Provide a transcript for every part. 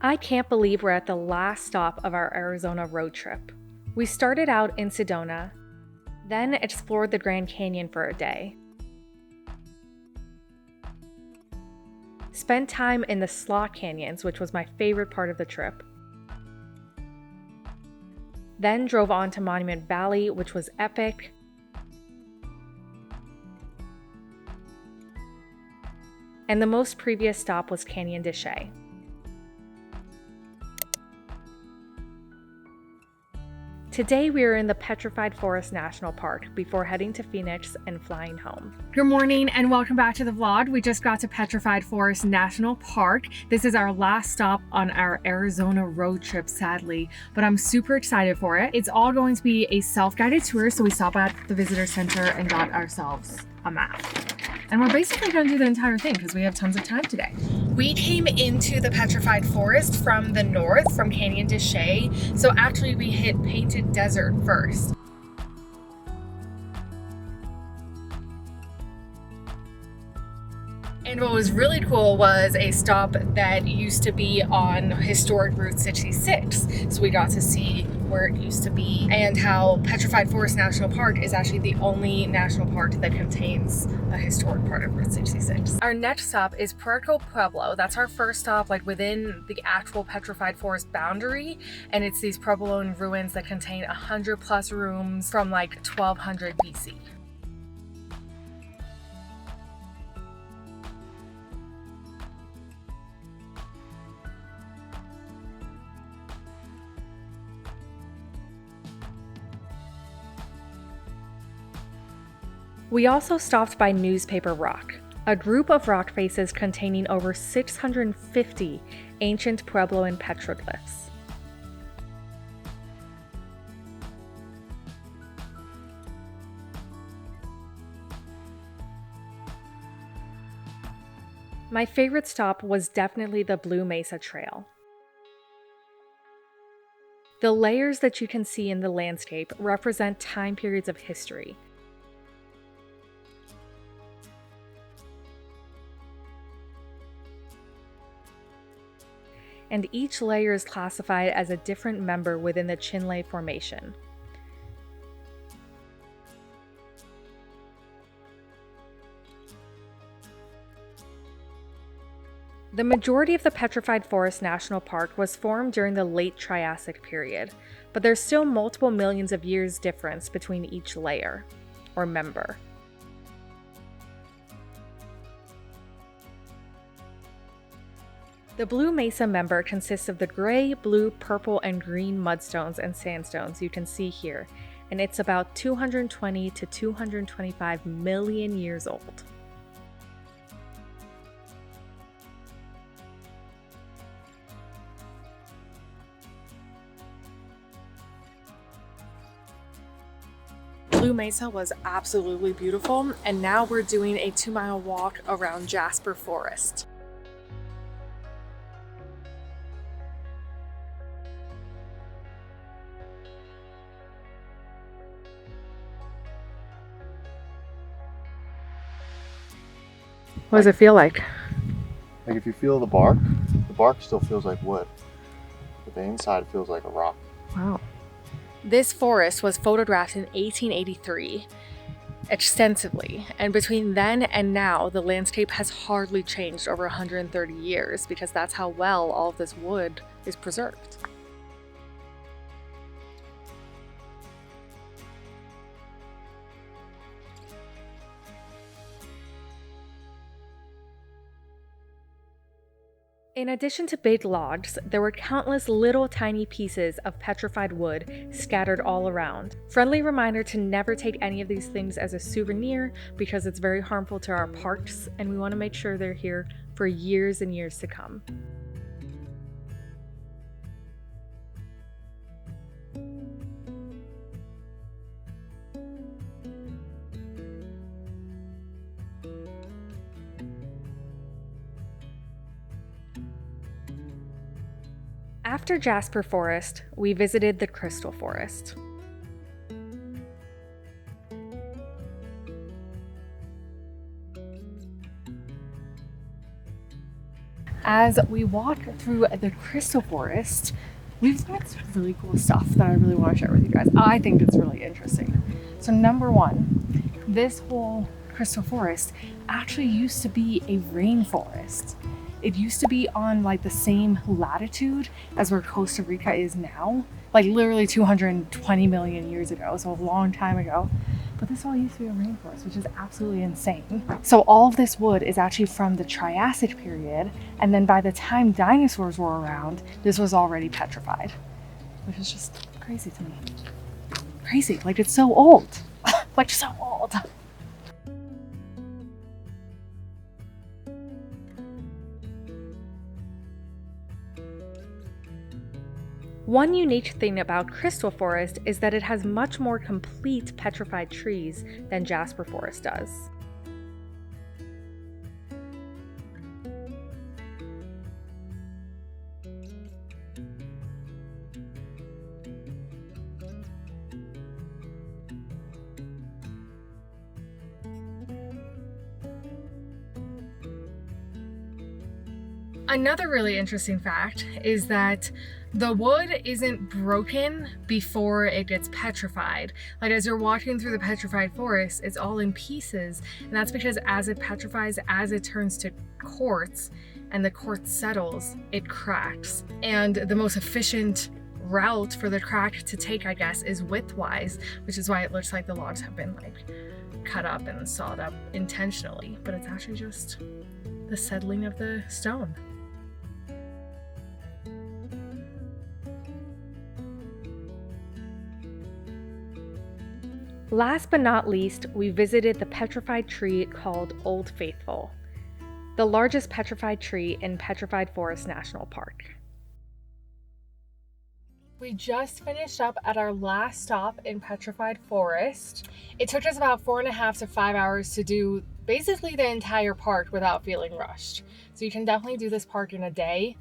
I can't believe we're at the last stop of our Arizona road trip. We started out in Sedona, then explored the Grand Canyon for a day. Spent time in the slot canyons, which was my favorite part of the trip. Then drove on to Monument Valley, which was epic. And the most previous stop was Canyon de Chelly. Today we are in the Petrified Forest National Park before heading to Phoenix and flying home. Good morning and welcome back to the vlog. We just got to Petrified Forest National Park. This is our last stop on our Arizona road trip, sadly, but I'm super excited for it. It's all going to be a self-guided tour, so we stopped at the visitor center and got ourselves a map. And we're basically going to do the entire thing because we have tons of time today. We came into the Petrified Forest from the north, from Canyon de Chelly. So actually we hit Painted Desert first. And what was really cool was a stop that used to be on historic Route 66. So we got to see where it used to be and how Petrified Forest National Park is actually the only national park that contains a historic part of Route 66. Our next stop is Puerco Pueblo. That's our first stop, like within the actual Petrified Forest boundary. And it's these Puebloan ruins that contain 100+ rooms from like 1200 BC. We also stopped by Newspaper Rock, a group of rock faces containing over 650 ancient Puebloan petroglyphs. My favorite stop was definitely the Blue Mesa Trail. The layers that you can see in the landscape represent time periods of history. And each layer is classified as a different member within the Chinle Formation. The majority of the Petrified Forest National Park was formed during the late Triassic period, but there's still multiple millions of years difference between each layer, or member. The Blue Mesa member consists of the gray, blue, purple, and green mudstones and sandstones you can see here, and it's about 220 to 225 million years old. Blue Mesa was absolutely beautiful, and now we're doing a 2-mile walk around Jasper Forest. What does it feel like? Like if you feel the bark still feels like wood, but the inside feels like a rock. Wow. This forest was photographed in 1883 extensively, and between then and now, the landscape has hardly changed over 130 years because that's how well all of this wood is preserved. In addition to big logs, there were countless little tiny pieces of petrified wood scattered all around. Friendly reminder to never take any of these things as a souvenir because it's very harmful to our parks, and we want to make sure they're here for years and years to come. After Jasper Forest, we visited the Crystal Forest. as we walk through the crystal forest, we've got some really cool stuff that I really want to share with you guys. I think it's really interesting. So number one, this whole crystal forest actually used to be a rainforest. It used to be on like the same latitude as where Costa Rica is now, like literally 220 million years ago, so a long time ago. But this all used to be a rainforest, which is absolutely insane. So all of this wood is actually from the Triassic period, and then by the time dinosaurs were around, this was already petrified, which is just crazy to me. Crazy, like it's so old, like so old. One unique thing about Crystal Forest is that it has much more complete petrified trees than Jasper Forest does. Another really interesting fact is that the wood isn't broken before it gets petrified. Like as you're walking through the petrified forest, it's all in pieces. And that's because as it petrifies, as it turns to quartz and the quartz settles, it cracks. And the most efficient route for the crack to take, I guess, is widthwise, which is why it looks like the logs have been like cut up and sawed up intentionally. But it's actually just the settling of the stone. Last but not least, we visited the petrified tree called Old Faithful, the largest petrified tree in Petrified Forest National Park. We just finished up at our last stop in Petrified Forest. It took us about 4.5 to 5 hours to do basically the entire park without feeling rushed. So you can definitely do this park in a day,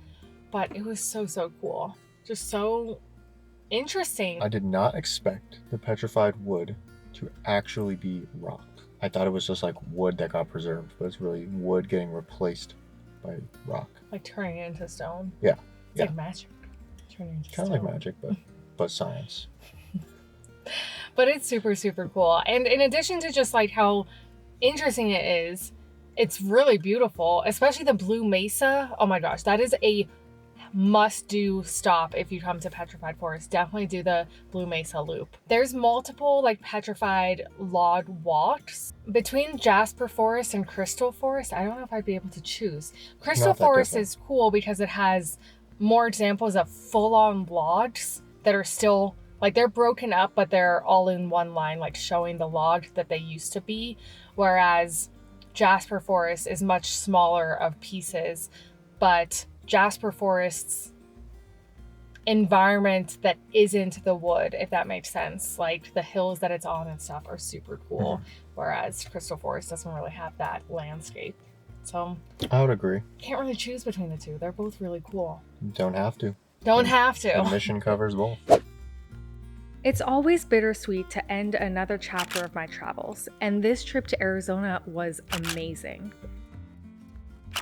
but it was so cool. Just so interesting. I did not expect the petrified wood to actually be rock. I thought it was just like wood that got preserved, but it's really wood getting replaced by rock. Like turning it into stone? Yeah. It's like magic. Turning into kind of like magic, but science. But it's super cool. And in addition to just like how interesting it is, it's really beautiful, especially the Blue Mesa. Oh my gosh, that is a must-do stop if you come to Petrified Forest. Definitely do the Blue Mesa loop. There's multiple like petrified log walks between Jasper Forest and Crystal Forest. I don't know if I'd be able to choose. Crystal Forest is cool because it has more examples of full-on logs that are still like they're broken up, but they're all in one line, like showing the log that they used to be. Whereas Jasper Forest is much smaller of pieces, but Jasper Forest's environment that isn't the wood, if that makes sense, like the hills that it's on and stuff, are super cool. Whereas Crystal Forest doesn't really have that landscape. So I would agree. Can't really choose between the two. They're both really cool. Don't have to. Don't have to. The mission covers both. It's always bittersweet to end another chapter of my travels, and this trip to Arizona was amazing.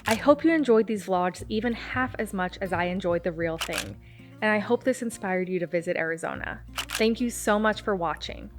I hope you enjoyed these vlogs even half as much as I enjoyed the real thing, and I hope this inspired you to visit Arizona. Thank you so much for watching.